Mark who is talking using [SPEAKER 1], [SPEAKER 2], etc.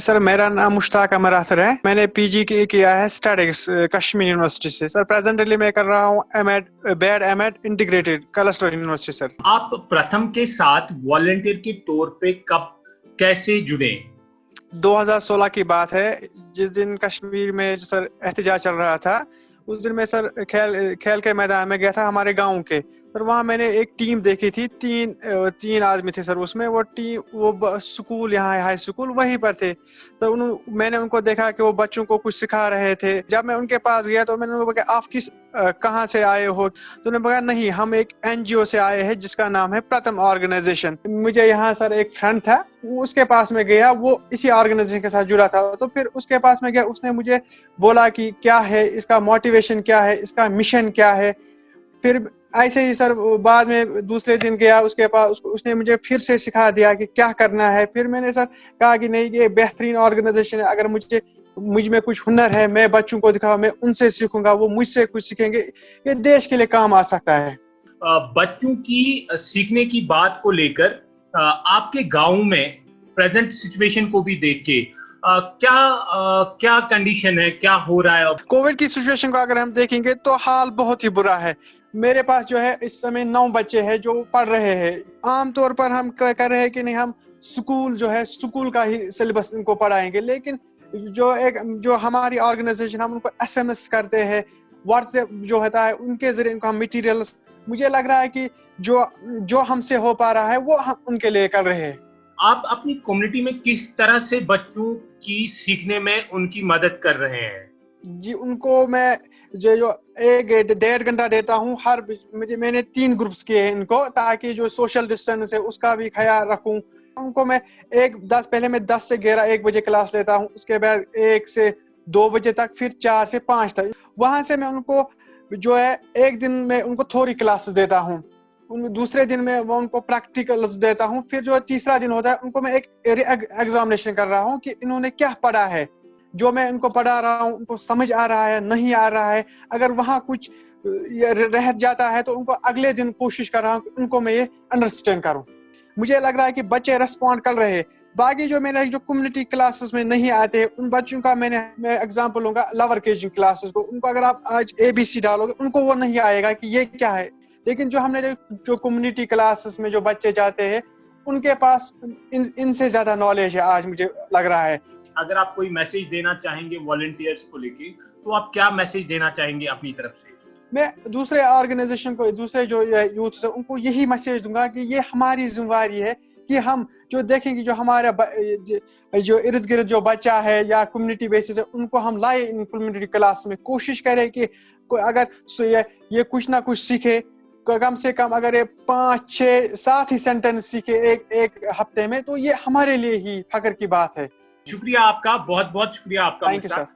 [SPEAKER 1] Sir, मेरा नाम मुश्ताक अमर अख्तर है। मैंने पीजी किया है स्टैटिक्स कश्मीर यूनिवर्सिटी से। सर, प्रेजेंटली मैं कर रहा हूँ MEd, BEd MEd integrated cluster university. Sir,
[SPEAKER 2] आप प्रथम के साथ वॉलंटियर के तौर पे कब कैसे जुड़े?
[SPEAKER 1] 2016 की बात है, जिस दिन कश्मीर में सर एहतजाज चल रहा था। उस दिन मैं सर खेल के मैदान में गया था हमारे गांव के। सर, वहाँ मैंने एक टीम देखी थी। तीन आदमी थे सर उसमें। वो टीम स्कूल, यहाँ हाई स्कूल वहीं पर थे। तो मैंने उनको देखा कि वो बच्चों को कुछ सिखा रहे थे। जब मैं उनके पास गया तो मैंने उनको कहा, आप कहाँ से आए हो? तो उन्होंने कहा, नहीं, हम एक एनजीओ से आए हैं जिसका नाम है प्रथम ऑर्गेनाइजेशन। मुझे यहाँ सर एक फ्रेंड था, उसके पास में गया, वो इसी ऑर्गेनाइजेशन के साथ जुड़ा था। तो फिर उसके पास में गया, उसने मुझे बोला कि क्या है इसका मोटिवेशन, क्या है इसका मिशन, क्या है। फिर ऐसे ही सर बाद में दूसरे दिन गया उसके पास, उसने मुझे फिर से सिखा दिया कि क्या करना है। फिर मैंने सर कहा कि नहीं, ये बेहतरीन ऑर्गेनाइजेशन है। अगर मुझ में कुछ हुनर है, मैं बच्चों को दिखाऊं, मैं उनसे सीखूंगा, वो मुझसे कुछ सीखेंगे, ये देश के लिए काम आ सकता है।
[SPEAKER 2] बच्चों की सीखने की बात को लेकर आपके गांव में प्रेजेंट सिचुएशन को भी देख के क्या कंडीशन है, क्या हो रहा है?
[SPEAKER 1] कोविड की सिचुएशन को अगर हम देखेंगे तो हाल बहुत ही बुरा है। मेरे पास जो है इस समय 9 बच्चे हैं जो पढ़ रहे हैं। आमतौर पर हम कर रहे हैं कि नहीं, हम स्कूल का ही सिलेबस इनको पढ़ाएंगे, लेकिन जो हमारी ऑर्गेनाइजेशन, हम उनको एसएमएस करते हैं, व्हाट्सएप जो होता है उनके जरिए इनको हम मटेरियल, मुझे लग रहा है कि जो हमसे हो पा रहा है वो हम उनके लिए कर रहे हैं।
[SPEAKER 2] आप अपनी कम्युनिटी में किस तरह से बच्चों की सीखने में उनकी मदद कर रहे हैं?
[SPEAKER 1] जी, उनको मैं जो 1-1.5 घंटा देता हूँ मैंने 3 ग्रुप्स किए हैं इनको, ताकि जो सोशल डिस्टेंस है उसका भी ख्याल रखूं। उनको मैं पहले मैं 10 से 11 1 बजे क्लास लेता हूँ, उसके बाद 1 से 2 बजे तक, फिर 4 से 5 तक। वहां से मैं उनको जो है एक दिन में उनको थोड़ी क्लास देता हूँ, दूसरे दिन में मैं उनको प्रैक्टिकल देता हूँ। फिर जो तीसरा दिन होता है उनको मैं एक एग्जामिनेशन कर रहा हूँ कि इन्होंने क्या पढ़ा है, जो मैं इनको पढ़ा रहा हूँ उनको समझ आ रहा है, नहीं आ रहा है। अगर वहाँ कुछ रह जाता है तो उनको अगले दिन कोशिश कर रहा हूँ कि उनको मैं ये अंडरस्टैंड करूँ। मुझे लग रहा है कि बच्चे रेस्पॉन्ड कर रहे हैं। बाकी जो मेरे जो कम्युनिटी क्लासेस में नहीं आते हैं, उन बच्चों का मैं एग्जांपल लूंगा लोअर केजी क्लासेस को। उनको अगर आप आज ABC डालोगे, उनको वो नहीं आएगा कि ये क्या है। लेकिन जो हमने जो कम्युनिटी क्लासेस में जो बच्चे जाते हैं, उनके पास इनसे ज्यादा नॉलेज है आज, मुझे लग रहा है।
[SPEAKER 2] अगर आप कोई मैसेज देना चाहेंगे वॉलंटियर्स को लेके, तो आप क्या मैसेज देना चाहेंगे अपनी तरफ से?
[SPEAKER 1] मैं दूसरे ऑर्गेनाइजेशन को, दूसरे जो यूथ से, उनको यही मैसेज दूंगा कि ये हमारी जिम्मेवारी है कि हम जो देखेंगे, जो हमारे जो इर्द गिर्द जो बच्चा है या कम्युनिटी बेसिस है, उनको हम लाए इन कम्युनिटी क्लास में। कोशिश करें कि अगर ये कुछ ना कुछ सीखे, कम से कम अगर ये 5, 6, 7 ही सेंटेंस सीखे एक हफ्ते में, तो ये हमारे लिए ही फख्र की बात है।
[SPEAKER 2] शुक्रिया आपका, बहुत बहुत शुक्रिया आपका।
[SPEAKER 1] Thank you sir.